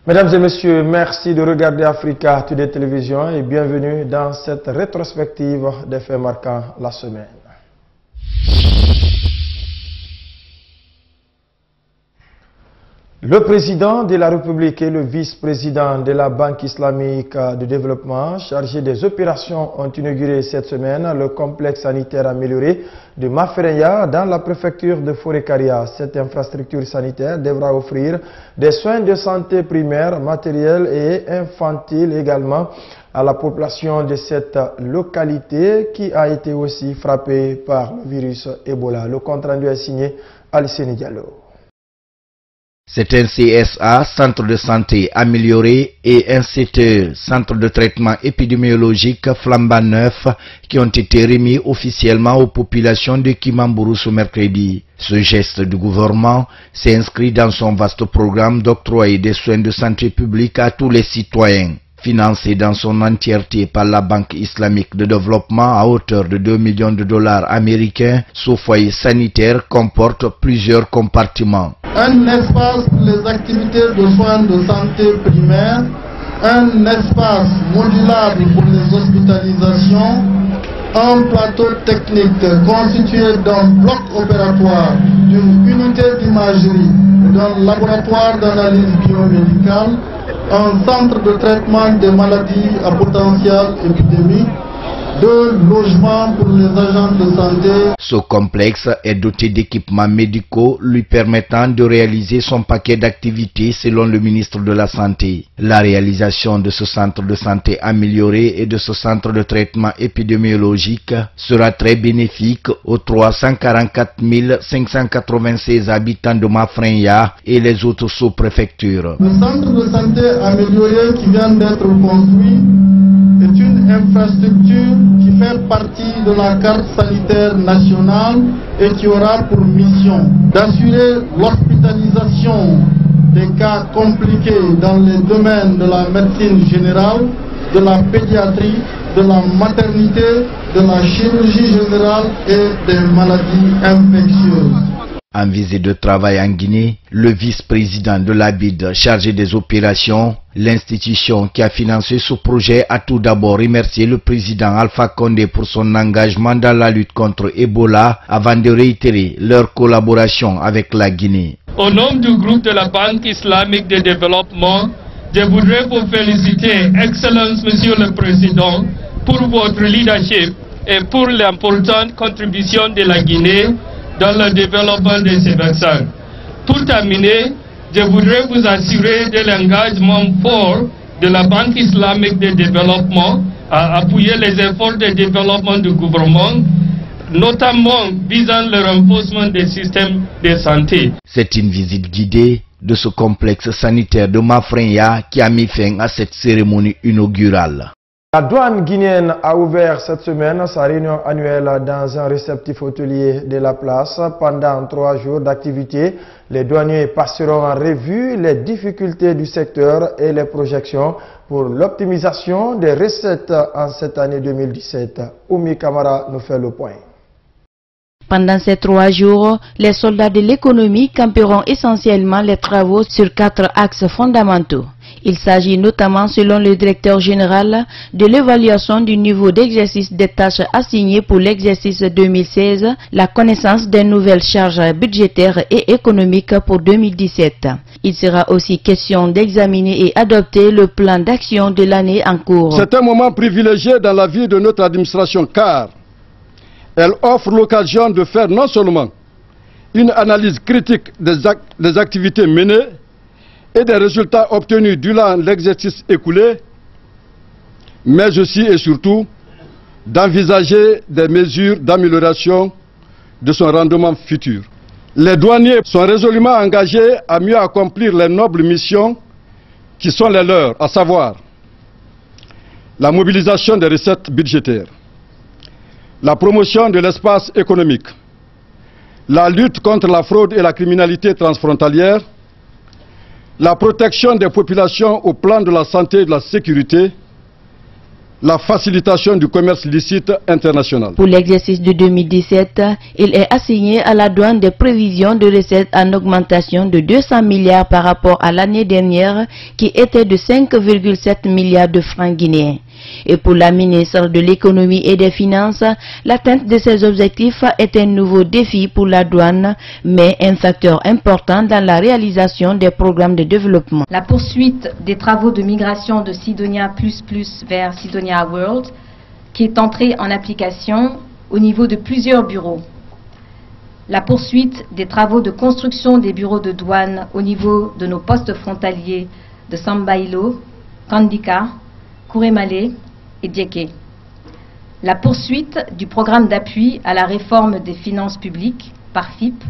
Mesdames et messieurs, merci de regarder Africa Today Télévision et bienvenue dans cette rétrospective des faits marquants la semaine. Le président de la République et le vice-président de la Banque islamique de développement chargés des opérations ont inauguré cette semaine le complexe sanitaire amélioré de Mafrenya dans la préfecture de Forêt-Karia. Cette infrastructure sanitaire devra offrir des soins de santé primaires, matériels et infantiles également à la population de cette localité qui a été aussi frappée par le virus Ebola. Le compte rendu est signé Aliceni Diallo. C'est un CSA, centre de santé amélioré, et un CTE, centre de traitement épidémiologique flambant neuf, qui ont été remis officiellement aux populations de Kimamburu ce mercredi. Ce geste du gouvernement s'inscrit dans son vaste programme d'octroi des soins de santé publique à tous les citoyens. Financé dans son entièreté par la Banque islamique de développement à hauteur de 2 millions de dollars américains, ce foyer sanitaire comporte plusieurs compartiments. Un espace pour les activités de soins de santé primaire, un espace modulable pour les hospitalisations, un plateau technique constitué d'un bloc opératoire, d'une unité d'imagerie, d'un laboratoire d'analyse biomédicale, un centre de traitement des maladies à potentiel épidémique, 2 logements pour les agents de santé. Ce complexe est doté d'équipements médicaux lui permettant de réaliser son paquet d'activités selon le ministre de la Santé. La réalisation de ce centre de santé amélioré et de ce centre de traitement épidémiologique sera très bénéfique aux 344 596 habitants de Mafrenya et les autres sous-préfectures. Le centre de santé amélioré qui vient d'être construit est une infrastructure qui fait partie de la carte sanitaire nationale et qui aura pour mission d'assurer l'hospitalisation des cas compliqués dans les domaines de la médecine générale, de la pédiatrie, de la maternité, de la chirurgie générale et des maladies infectieuses. En visite de travail en Guinée, le vice-président de l'ABID chargé des opérations, l'institution qui a financé ce projet, a tout d'abord remercié le président Alpha Condé pour son engagement dans la lutte contre Ebola avant de réitérer leur collaboration avec la Guinée. Au nom du groupe de la Banque islamique de développement, je voudrais vous féliciter, Excellence Monsieur le Président, pour votre leadership et pour l'importante contribution de la Guinée dans le développement de ces vaccins. Pour terminer, je voudrais vous assurer de l'engagement fort de la Banque islamique de développement à appuyer les efforts de développement du gouvernement, notamment visant le renforcement des systèmes de santé. C'est une visite guidée de ce complexe sanitaire de Mafrenya qui a mis fin à cette cérémonie inaugurale. La douane guinéenne a ouvert cette semaine sa réunion annuelle dans un réceptif hôtelier de la place. Pendant 3 jours d'activité, les douaniers passeront en revue les difficultés du secteur et les projections pour l'optimisation des recettes en cette année 2017. Oumi Kamara nous fait le point. Pendant ces 3 jours, les soldats de l'économie camperont essentiellement les travaux sur 4 axes fondamentaux. Il s'agit notamment, selon le directeur général, de l'évaluation du niveau d'exercice des tâches assignées pour l'exercice 2016, la connaissance des nouvelles charges budgétaires et économiques pour 2017. Il sera aussi question d'examiner et adopter le plan d'action de l'année en cours. C'est un moment privilégié dans la vie de notre administration car elle offre l'occasion de faire non seulement une analyse critique des activités menées et des résultats obtenus durant l'exercice écoulé, mais aussi et surtout d'envisager des mesures d'amélioration de son rendement futur. Les douaniers sont résolument engagés à mieux accomplir les nobles missions qui sont les leurs, à savoir la mobilisation des recettes budgétaires, la promotion de l'espace économique, la lutte contre la fraude et la criminalité transfrontalière, la protection des populations au plan de la santé et de la sécurité, la facilitation du commerce licite international. Pour l'exercice de 2017, il est assigné à la douane des prévisions de recettes en augmentation de 200 milliards par rapport à l'année dernière qui était de 5,7 milliards de francs guinéens. Et pour la ministre de l'économie et des finances, l'atteinte de ces objectifs est un nouveau défi pour la douane, mais un facteur important dans la réalisation des programmes de développement. La poursuite des travaux de migration de Cydonia ++ vers Cydonia World, qui est entrée en application au niveau de plusieurs bureaux. La poursuite des travaux de construction des bureaux de douane au niveau de nos postes frontaliers de Sambailo, Kandika, Kouremale et Diéké. La poursuite du programme d'appui à la réforme des finances publiques, par FIP,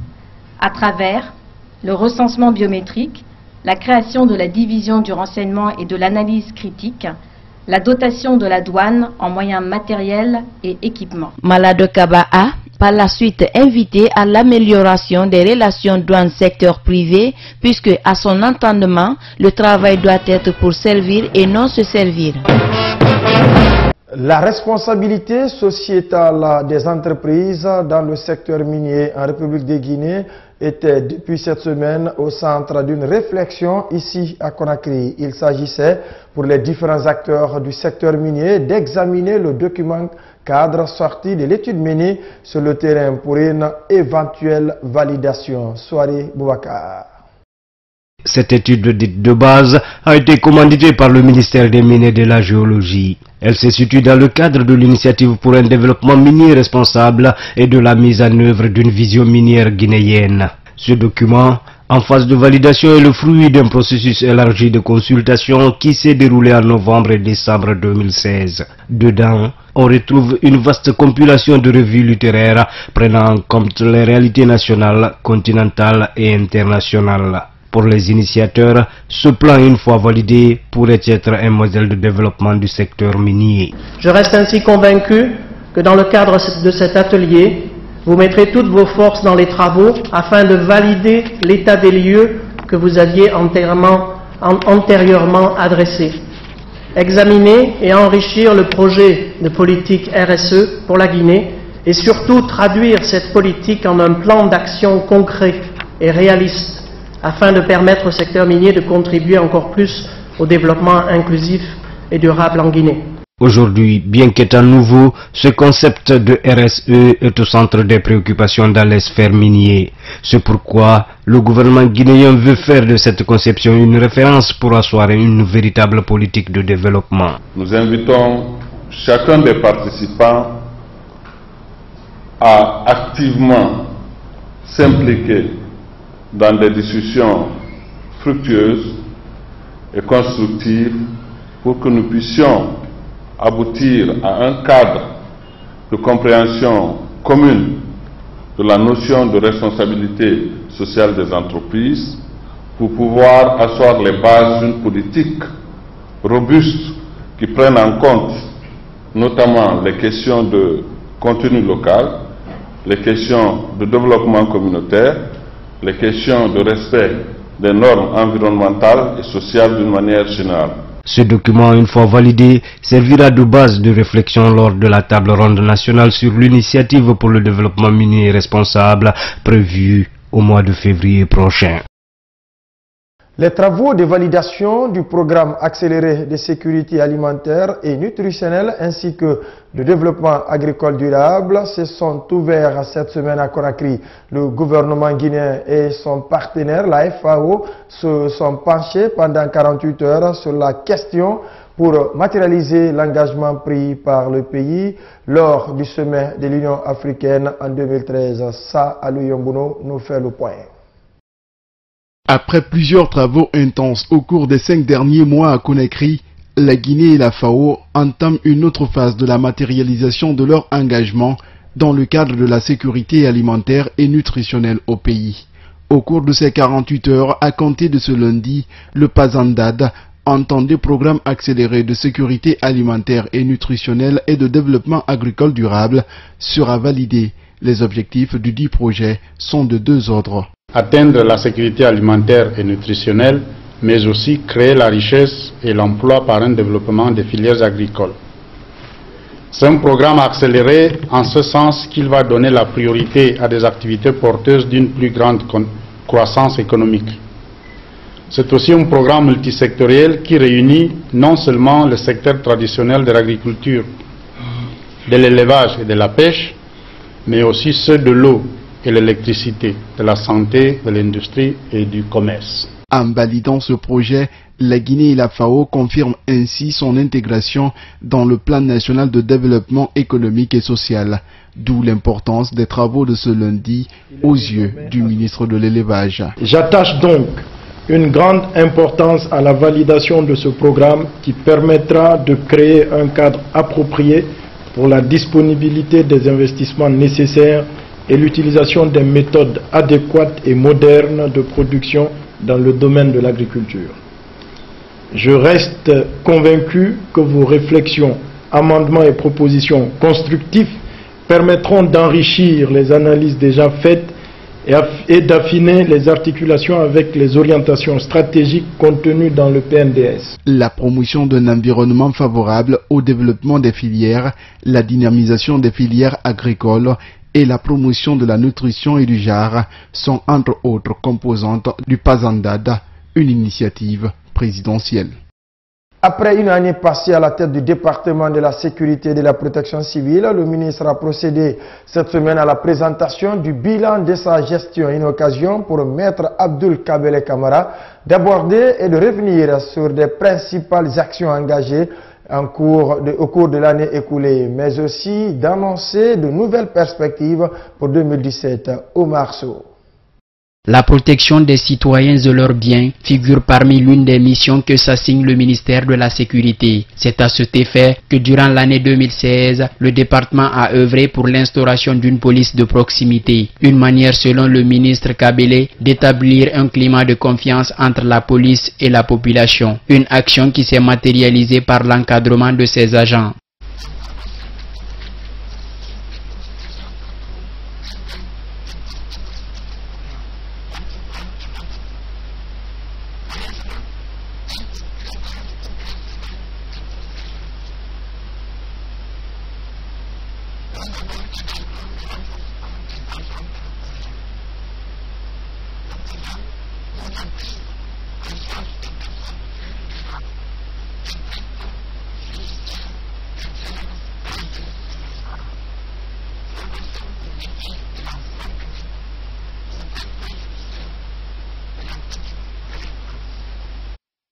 à travers le recensement biométrique, la création de la division du renseignement et de l'analyse critique, la dotation de la douane en moyens matériels et équipements. Malade Kaba a, par la suite, invité à l'amélioration des relations douane-secteur privé, puisque, à son entendement, le travail doit être pour servir et non se servir. La responsabilité sociétale des entreprises dans le secteur minier en République de Guinée était depuis cette semaine au centre d'une réflexion ici à Conakry. Il s'agissait pour les différents acteurs du secteur minier d'examiner le document cadre sorti de l'étude menée sur le terrain pour une éventuelle validation. Soirée Boubacar. Cette étude dite de base a été commanditée par le ministère des Mines et de la Géologie. Elle se situe dans le cadre de l'initiative pour un développement minier responsable et de la mise en œuvre d'une vision minière guinéenne. Ce document, en phase de validation, est le fruit d'un processus élargi de consultation qui s'est déroulé en novembre et décembre 2016. Dedans, on retrouve une vaste compilation de revues littéraires prenant en compte les réalités nationales, continentales et internationales. Pour les initiateurs, ce plan, une fois validé, pourrait être un modèle de développement du secteur minier. Je reste ainsi convaincu que dans le cadre de cet atelier, vous mettrez toutes vos forces dans les travaux afin de valider l'état des lieux que vous aviez antérieurement adressé. Examiner et enrichir le projet de politique RSE pour la Guinée et surtout traduire cette politique en un plan d'action concret et réaliste afin de permettre au secteur minier de contribuer encore plus au développement inclusif et durable en Guinée. Aujourd'hui, bien qu'étant nouveau, ce concept de RSE est au centre des préoccupations dans les sphères minières. C'est pourquoi le gouvernement guinéen veut faire de cette conception une référence pour asseoir une véritable politique de développement. Nous invitons chacun des participants à activement s'impliquer dans des discussions fructueuses et constructives pour que nous puissions aboutir à un cadre de compréhension commune de la notion de responsabilité sociale des entreprises pour pouvoir asseoir les bases d'une politique robuste qui prenne en compte notamment les questions de contenu local, les questions de développement communautaire, les questions de respect des normes environnementales et sociales d'une manière générale. Ce document, une fois validé, servira de base de réflexion lors de la table ronde nationale sur l'initiative pour le développement minier responsable prévue au mois de février prochain. Les travaux de validation du programme accéléré de sécurité alimentaire et nutritionnelle ainsi que de développement agricole durable se sont ouverts cette semaine à Conakry. Le gouvernement guinéen et son partenaire, la FAO, se sont penchés pendant 48 heures sur la question pour matérialiser l'engagement pris par le pays lors du sommet de l'Union africaine en 2013. Sa Alou Yombuno nous fait le point. Après plusieurs travaux intenses au cours des 5 derniers mois à Conakry, la Guinée et la FAO entament une autre phase de la matérialisation de leur engagement dans le cadre de la sécurité alimentaire et nutritionnelle au pays. Au cours de ces 48 heures, à compter de ce lundi, le PASANDAD, entendé programme accéléré de sécurité alimentaire et nutritionnelle et de développement agricole durable, sera validé. Les objectifs du dit projet sont de 2 ordres. Atteindre la sécurité alimentaire et nutritionnelle, mais aussi créer la richesse et l'emploi par un développement des filières agricoles. C'est un programme accéléré en ce sens qu'il va donner la priorité à des activités porteuses d'une plus grande croissance économique. C'est aussi un programme multisectoriel qui réunit non seulement le secteur traditionnel de l'agriculture, de l'élevage et de la pêche, mais aussi ceux de l'eau et l'électricité, de la santé, de l'industrie et du commerce. En validant ce projet, la Guinée et la FAO confirment ainsi son intégration dans le plan national de développement économique et social, d'où l'importance des travaux de ce lundi aux yeux du ministre de l'Élevage. J'attache donc une grande importance à la validation de ce programme qui permettra de créer un cadre approprié pour la disponibilité des investissements nécessaires et l'utilisation des méthodes adéquates et modernes de production dans le domaine de l'agriculture. Je reste convaincu que vos réflexions, amendements et propositions constructifs permettront d'enrichir les analyses déjà faites et d'affiner les articulations avec les orientations stratégiques contenues dans le PNDS. La promotion d'un environnement favorable au développement des filières, la dynamisation des filières agricoles et la promotion de la nutrition et du genre sont entre autres composantes du PASANDAD, une initiative présidentielle. Après une année passée à la tête du département de la sécurité et de la protection civile, le ministre a procédé cette semaine à la présentation du bilan de sa gestion, une occasion pour Maître Abdoul Kabele Camara d'aborder et de revenir sur les principales actions engagées au cours de l'année écoulée, mais aussi d'annoncer de nouvelles perspectives pour 2017. Omar Sow. La protection des citoyens et leurs biens figure parmi l'une des missions que s'assigne le ministère de la Sécurité. C'est à cet effet que durant l'année 2016, le département a œuvré pour l'instauration d'une police de proximité. Une manière, selon le ministre Kabele, d'établir un climat de confiance entre la police et la population. Une action qui s'est matérialisée par l'encadrement de ses agents.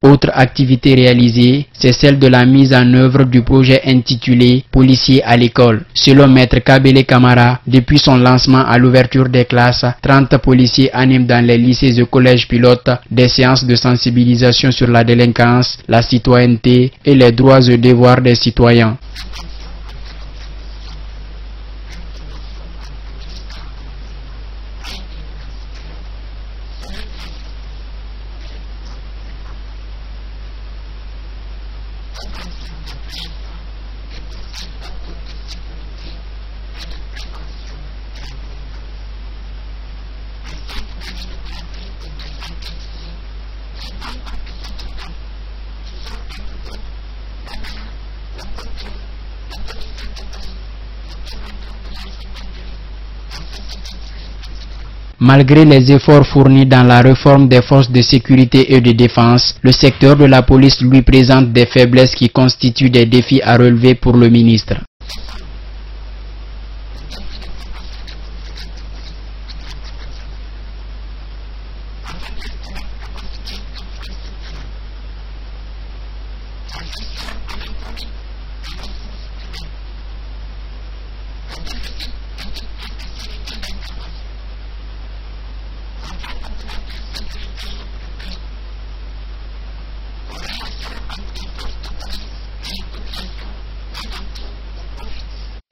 Autre activité réalisée, c'est celle de la mise en œuvre du projet intitulé « Policiers à l'école ». Selon Maître Kabele Camara, depuis son lancement à l'ouverture des classes, 30 policiers animent dans les lycées et collèges pilotes des séances de sensibilisation sur la délinquance, la citoyenneté et les droits et devoirs des citoyens. Malgré les efforts fournis dans la réforme des forces de sécurité et de défense, le secteur de la police lui présente des faiblesses qui constituent des défis à relever pour le ministre.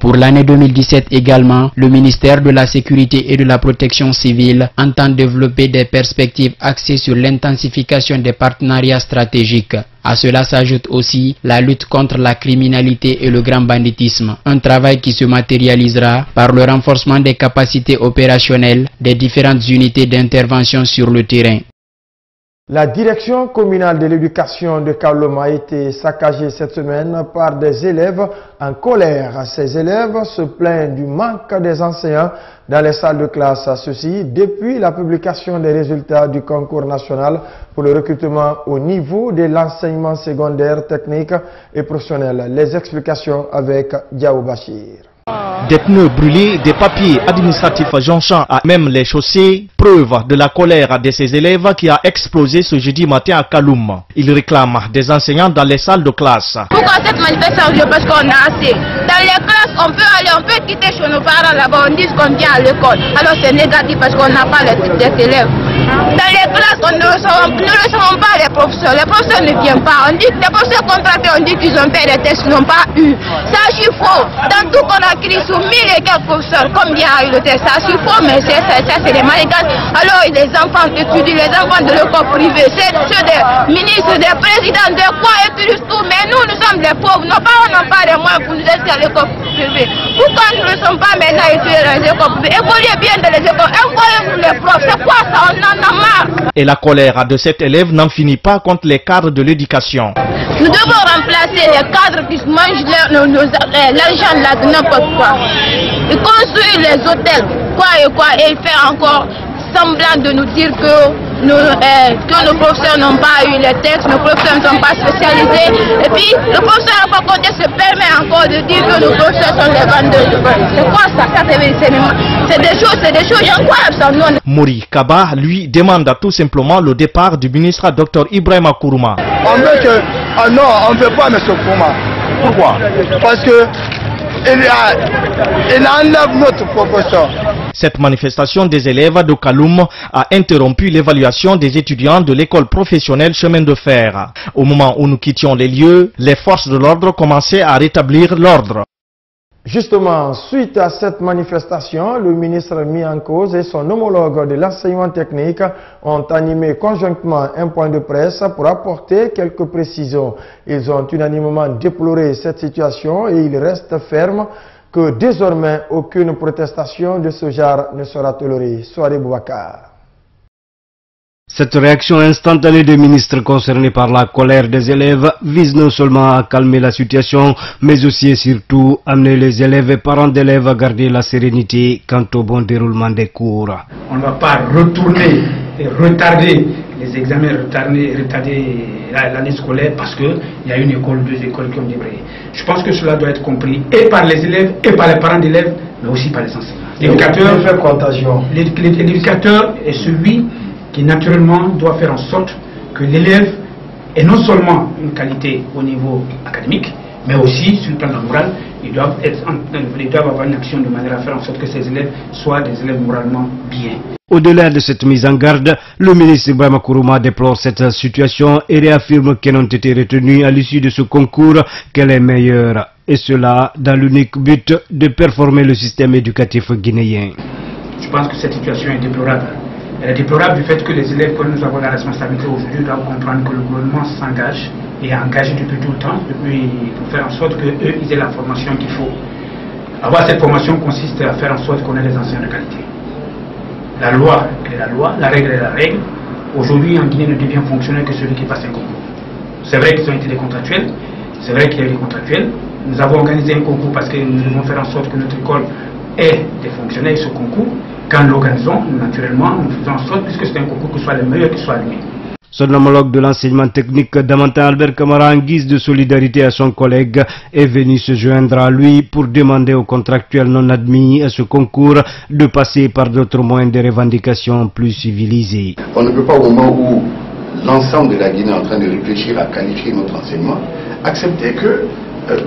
Pour l'année 2017 également, le ministère de la Sécurité et de la Protection civile entend développer des perspectives axées sur l'intensification des partenariats stratégiques. À cela s'ajoute aussi la lutte contre la criminalité et le grand banditisme, un travail qui se matérialisera par le renforcement des capacités opérationnelles des différentes unités d'intervention sur le terrain. La direction communale de l'éducation de Kaloum a été saccagée cette semaine par des élèves en colère. Ces élèves se plaignent du manque des enseignants dans les salles de classe. Ceci depuis la publication des résultats du concours national pour le recrutement au niveau de l'enseignement secondaire, technique et professionnel. Les explications avec Diao Bachir. Des pneus brûlés, des papiers administratifs jonchant à même les chaussées, preuve de la colère de ces élèves qui a explosé ce jeudi matin à Kaloum. Ils réclament des enseignants dans les salles de classe. Pourquoi cette manifestation? Parce qu'on a assez. Dans les classes, on peut aller, on peut quitter chez nos parents là-bas, on dit qu'on vient à l'école. Alors c'est négatif parce qu'on n'a pas les élèves. Dans les classes, nous ne recevons pas les professeurs ne viennent pas. On dit que les professeurs contractés, on dit qu'ils ont fait des tests, ils n'ont pas eu. Ça, je suis faux. Dans tout qu'on a écrit sur 1000 et quelques professeurs, combien a eu le test? Ça, je suis faux, mais ça, c'est des manigances. Alors, les enfants étudient, les enfants de l'école privée, c'est ceux des ministres, des présidents, de quoi étudient tout. Mais nous sommes des pauvres. Nos parents n'ont pas les moyens pour nous inscrire à l'école privée. Pourquoi nous ne sommes pas maintenant étudiés dans les écoles privées? Évoluez bien dans les écoles, envoyez-nous les profs. C'est quoi ça? On en a marre. Et la colère de cet élève n'en finit pas contre les cadres de l'éducation. Nous devons remplacer les cadres qui mangent l'argent là de n'importe quoi. Ils construisent les hôtels, et ils font encore semblant de nous dire que nos professeurs n'ont pas eu les textes, nos professeurs ne sont pas spécialisés. Et puis, le professeur à côté se permet encore de dire que nos professeurs sont les vendeurs. C'est quoi ça? C'est des choses incroyables ça. Mori Kaba, lui, demande tout simplement le départ du ministre Dr Ibrahima Kourouma. On veut que... Ah non, on ne veut pas M. Kourouma. Pourquoi? Parce que il enlève notre professeur. Cette manifestation des élèves de Kaloum a interrompu l'évaluation des étudiants de l'école professionnelle chemin de fer. Au moment où nous quittions les lieux, les forces de l'ordre commençaient à rétablir l'ordre. Justement, suite à cette manifestation, le ministre mis en cause et son homologue de l'enseignement technique ont animé conjointement un point de presse pour apporter quelques précisions. Ils ont unanimement déploré cette situation et ils restent fermes que désormais aucune protestation de ce genre ne sera tolérée. Soirée Boubacar. Cette réaction instantanée des ministres concernés par la colère des élèves vise non seulement à calmer la situation, mais aussi et surtout amener les élèves et parents d'élèves à garder la sérénité quant au bon déroulement des cours. On ne va pas retourner et retarder les examens, retarder l'année scolaire parce qu'il y a une école, deux écoles qui ont débrayé. Je pense que cela doit être compris et par les élèves et par les parents d'élèves, mais aussi par les enseignants. L'éducateur est celui qui naturellement doit faire en sorte que l'élève ait non seulement une qualité au niveau académique, mais aussi sur le plan moral, ils doivent avoir une action de manière à faire en sorte que ces élèves soient des élèves moralement bien. Au-delà de cette mise en garde, le ministre Ibrahima Kourouma déplore cette situation et réaffirme qu'elles ont été retenues à l'issue de ce concours qu'elle est meilleure. Et cela dans l'unique but de performer le système éducatif guinéen. Je pense que cette situation est déplorable. Elle est déplorable du fait que les élèves que nous avons la responsabilité aujourd'hui doivent comprendre que le gouvernement s'engage et est engagé depuis tout le temps, pour faire en sorte qu'eux aient la formation qu'il faut. Avoir cette formation consiste à faire en sorte qu'on ait des enseignants de qualité. La loi est la loi, la règle est la règle. Aujourd'hui, en Guinée ne devient fonctionnaire que celui qui passe un concours. C'est vrai qu'ils ont été des contractuels, c'est vrai qu'il y a eu des contractuels. Nous avons organisé un concours parce que nous devons faire en sorte que notre école ait des fonctionnaires. Ce concours, quand nous l'organisons, naturellement, nous faisons en sorte, puisque c'est un concours, que ce soit le meilleur qui soit admis. Son homologue de l'enseignement technique, Damantin Albert Camara, en guise de solidarité à son collègue, est venu se joindre à lui pour demander aux contractuels non admis à ce concours de passer par d'autres moyens de revendication plus civilisés. On ne peut pas, au moment où l'ensemble de la Guinée est en train de réfléchir à qualifier notre enseignement, accepter que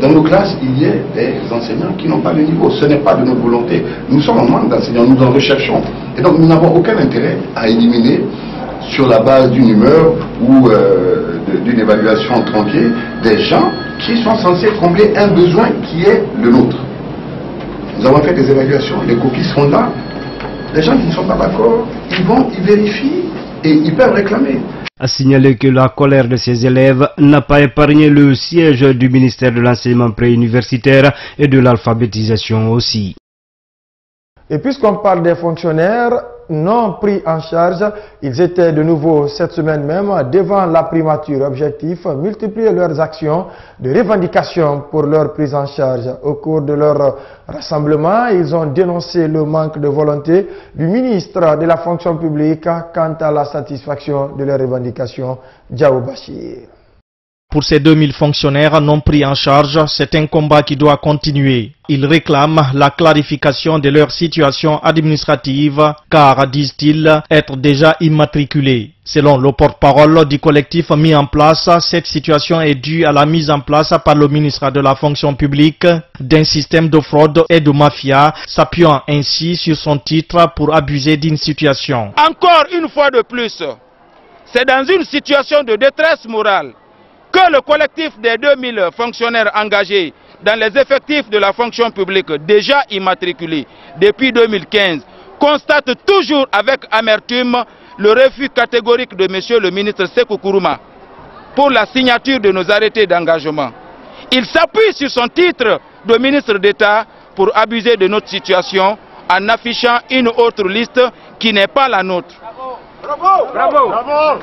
dans nos classes, il y ait des enseignants qui n'ont pas le niveau. Ce n'est pas de notre volonté. Nous sommes en manque d'enseignants, nous en recherchons. Et donc nous n'avons aucun intérêt à éliminer sur la base d'une humeur ou d'une évaluation tronquée des gens qui sont censés combler un besoin qui est le nôtre. Nous avons fait des évaluations, les copies sont là. Les gens qui ne sont pas d'accord, ils vont, ils vérifient et ils peuvent réclamer. A signaler que la colère de ses élèves n'a pas épargné le siège du ministère de l'enseignement préuniversitaire et de l'alphabétisation aussi. Et puisqu'on parle des fonctionnaires non pris en charge, ils étaient de nouveau cette semaine même devant la primature. Objectif, multiplier leurs actions de revendication pour leur prise en charge. Au cours de leur rassemblement, ils ont dénoncé le manque de volonté du ministre de la fonction publique quant à la satisfaction de leurs revendications. Diao Bachir. Pour ces 2000 fonctionnaires non pris en charge, c'est un combat qui doit continuer. Ils réclament la clarification de leur situation administrative car, disent-ils, être déjà immatriculés. Selon le porte-parole du collectif mis en place, cette situation est due à la mise en place par le ministre de la fonction publique d'un système de fraude et de mafia, s'appuyant ainsi sur son titre pour abuser d'une situation. Encore une fois de plus, c'est dans une situation de détresse morale que le collectif des 2000 fonctionnaires engagés dans les effectifs de la fonction publique déjà immatriculés depuis 2015 constate toujours avec amertume le refus catégorique de M. le ministre Sékou Kourouma pour la signature de nos arrêtés d'engagement. Il s'appuie sur son titre de ministre d'État pour abuser de notre situation en affichant une autre liste qui n'est pas la nôtre. Bravo, bravo, bravo.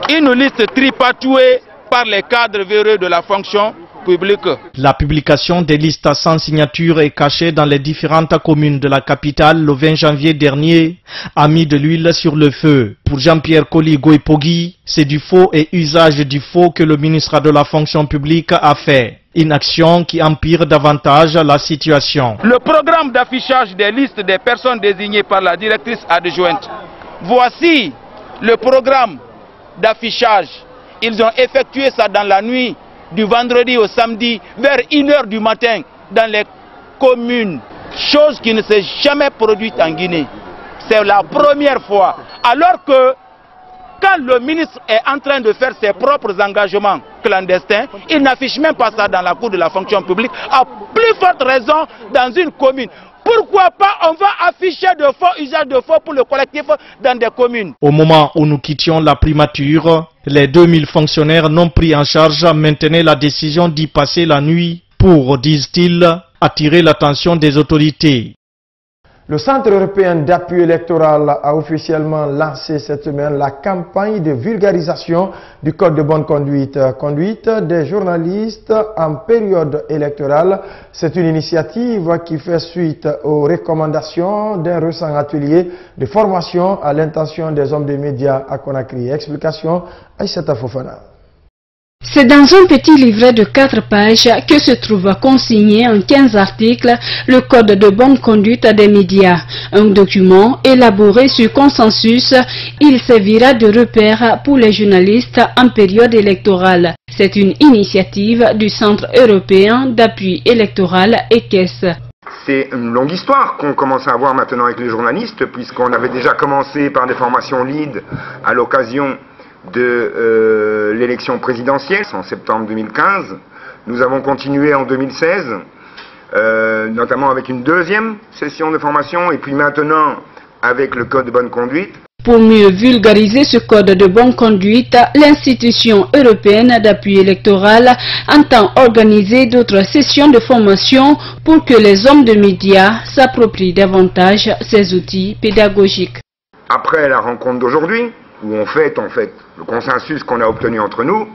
Une liste tripatouée par les cadres véreux de la fonction publique. La publication des listes sans signature est cachée dans les différentes communes de la capitale le 20 janvier dernier, a mis de l'huile sur le feu. Pour Jean-Pierre Koli-Goïpogui, c'est du faux et usage du faux que le ministre de la fonction publique a fait. Une action qui empire davantage la situation. Le programme d'affichage des listes des personnes désignées par la directrice adjointe. Voici le programme d'affichage. Ils ont effectué ça dans la nuit du vendredi au samedi vers 1 h du matin dans les communes. Chose qui ne s'est jamais produite en Guinée. C'est la première fois. Alors que quand le ministre est en train de faire ses propres engagements clandestins, il n'affiche même pas ça dans la cour de la fonction publique, à plus forte raison dans une commune. Pourquoi pas on va afficher de faux, usage de faux pour le collectif dans des communes? Au moment où nous quittions la primature, les 2000 fonctionnaires non pris en charge maintenaient la décision d'y passer la nuit pour, disent-ils, attirer l'attention des autorités. Le Centre européen d'appui électoral a officiellement lancé cette semaine la campagne de vulgarisation du Code de bonne conduite. Conduite des journalistes en période électorale. C'est une initiative qui fait suite aux recommandations d'un récent atelier de formation à l'intention des hommes des médias à Conakry. Explication, Aïssata Fofana. C'est dans un petit livret de 4 pages que se trouve consigné en 15 articles le Code de bonne conduite des médias. Un document élaboré sur consensus, il servira de repère pour les journalistes en période électorale. C'est une initiative du Centre européen d'appui électoral ECES. C'est une longue histoire qu'on commence à avoir maintenant avec les journalistes, puisqu'on avait déjà commencé par des formations lead à l'occasion de l'élection présidentielle en septembre 2015. Nous avons continué en 2016, notamment avec une deuxième session de formation, et puis maintenant avec le Code de bonne conduite. Pour mieux vulgariser ce Code de bonne conduite, l'institution européenne d'appui électoral entend organiser d'autres sessions de formation pour que les hommes de médias s'approprient davantage ces outils pédagogiques. Après la rencontre d'aujourd'hui, où on fête en fait le consensus qu'on a obtenu entre nous,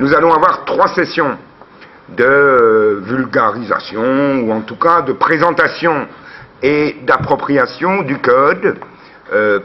nous allons avoir 3 sessions de vulgarisation, ou en tout cas de présentation et d'appropriation du code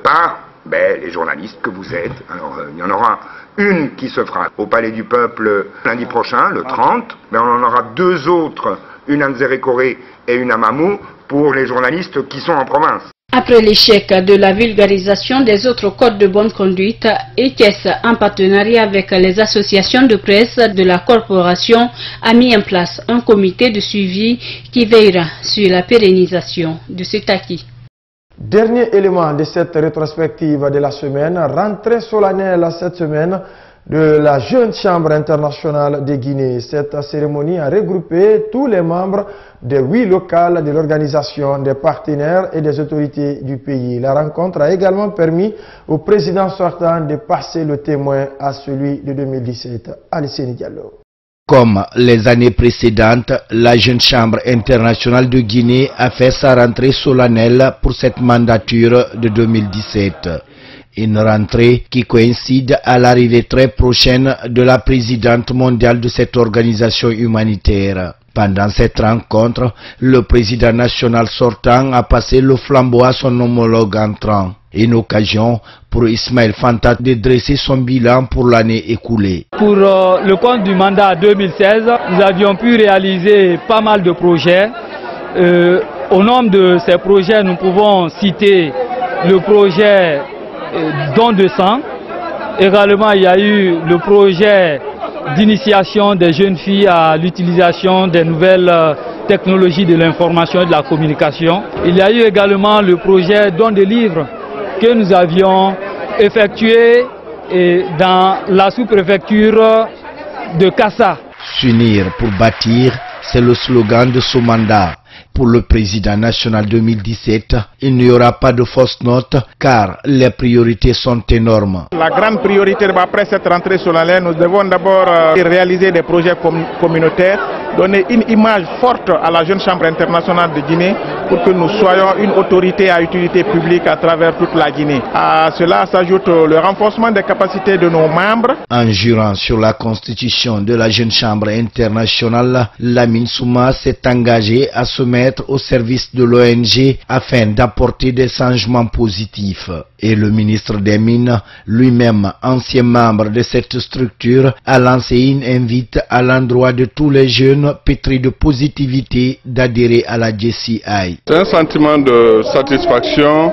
par les journalistes que vous êtes. Alors il y en aura une qui se fera au Palais du Peuple lundi prochain, le 30, mais on en aura 2 autres, une à Nzérékoré et une à Mamou, pour les journalistes qui sont en province. Après l'échec de la vulgarisation des autres codes de bonne conduite, ECES, en partenariat avec les associations de presse de la corporation, a mis en place un comité de suivi qui veillera sur la pérennisation de cet acquis. Dernier élément de cette rétrospective de la semaine, rentrée solennelle cette semaine de la Jeune Chambre internationale de Guinée. Cette cérémonie a regroupé tous les membres des 8 locales de l'organisation, des partenaires et des autorités du pays. La rencontre a également permis au président sortant de passer le témoin à celui de 2017, Alessini Diallo. Comme les années précédentes, la Jeune Chambre internationale de Guinée a fait sa rentrée solennelle pour cette mandature de 2017. Une rentrée qui coïncide à l'arrivée très prochaine de la présidente mondiale de cette organisation humanitaire. Pendant cette rencontre, le président national sortant a passé le flambeau à son homologue entrant. Une occasion pour Ismaël Fanta de dresser son bilan pour l'année écoulée. Pour le compte du mandat 2016, nous avions pu réaliser pas mal de projets. Au nombre de ces projets, nous pouvons citer le projet don de sang. Également, il y a eu le projet d'initiation des jeunes filles à l'utilisation des nouvelles technologies de l'information et de la communication. Il y a eu également le projet don de livres que nous avions effectué dans la sous-préfecture de Kassa. S'unir pour bâtir, c'est le slogan de ce mandat. Pour le président national 2017, il n'y aura pas de fausses notes car les priorités sont énormes. La grande priorité après cette rentrée solennelle, nous devons d'abord réaliser des projets communautaires, donner une image forte à la Jeune Chambre internationale de Guinée pour que nous soyons une autorité à utilité publique à travers toute la Guinée. À cela s'ajoute le renforcement des capacités de nos membres. En jurant sur la constitution de la Jeune Chambre internationale, Lamine Souma s'est engagé à se mettre au service de l'ONG afin d'apporter des changements positifs. Et le ministre des Mines, lui-même ancien membre de cette structure, a lancé une invite à l'endroit de tous les jeunes pétris de positivité d'adhérer à la JCI. C'est un sentiment de satisfaction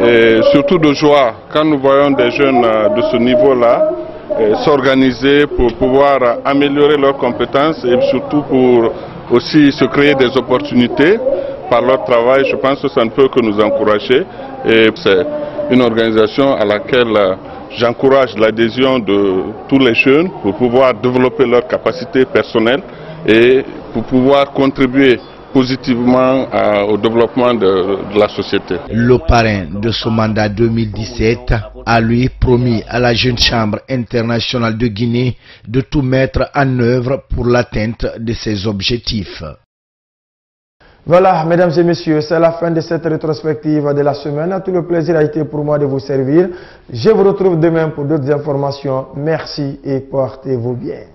et surtout de joie quand nous voyons des jeunes de ce niveau-là s'organiser pour pouvoir améliorer leurs compétences et surtout pour aussi se créer des opportunités par leur travail. Je pense que ça ne peut que nous encourager et c'est une organisation à laquelle j'encourage l'adhésion de tous les jeunes pour pouvoir développer leurs capacités personnelles et pour pouvoir contribuer positivement au développement de la société. Le parrain de ce mandat 2017 a lui promis à la Jeune Chambre internationale de Guinée de tout mettre en œuvre pour l'atteinte de ses objectifs. Voilà, mesdames et messieurs, c'est la fin de cette rétrospective de la semaine. Tout le plaisir a été pour moi de vous servir. Je vous retrouve demain pour d'autres informations. Merci et portez-vous bien.